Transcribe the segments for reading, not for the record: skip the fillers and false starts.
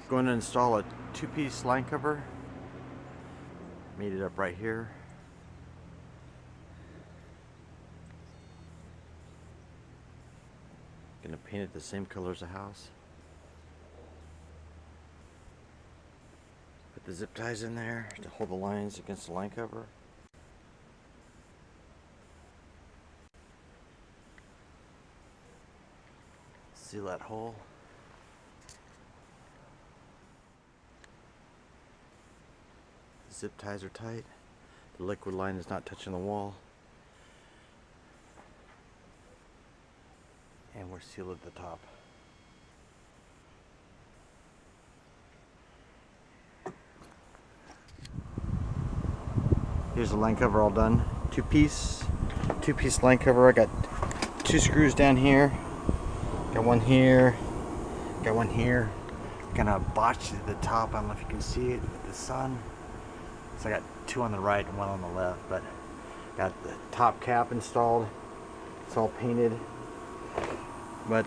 Going to install a two-piece line cover. Made it up right here. Gonna paint it the same color as the house. Put the zip ties in there to hold the lines against the line cover. Seal that hole. Zip ties are tight. The liquid line is not touching the wall. And we're sealed at the top. Here's the line cover all done. Two-piece line cover. I got 2 screws down here. Got one here. Got one here. Gonna botch at the top. I don't know if you can see it with the sun. So I got 2 on the right and 1 on the left, but got the top cap installed. It's all painted, but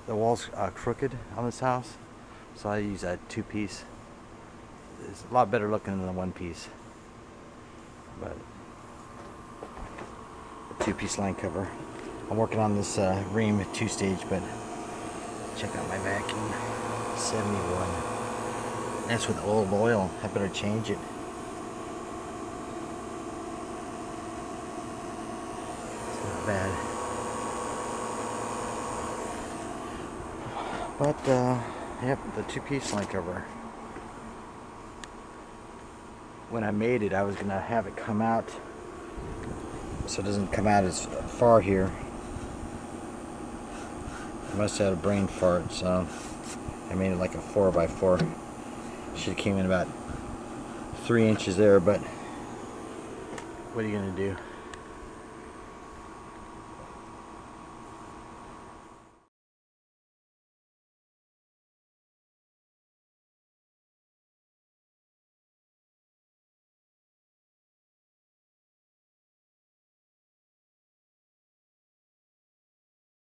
the wall's crooked on this house, so I use a 2-piece. It's a lot better looking than the 1-piece, but a 2-piece line cover. I'm working on this ream 2-stage, but check out my vacuum. 71. That's with old oil. I better change it. It's not bad. But, yep, the 2-piece line cover. When I made it, I was going to have it come out so it doesn't come out as far here. I must have had a brain fart, so I made it like a 4x4. Should have came in about 3 inches there, but what are you gonna do?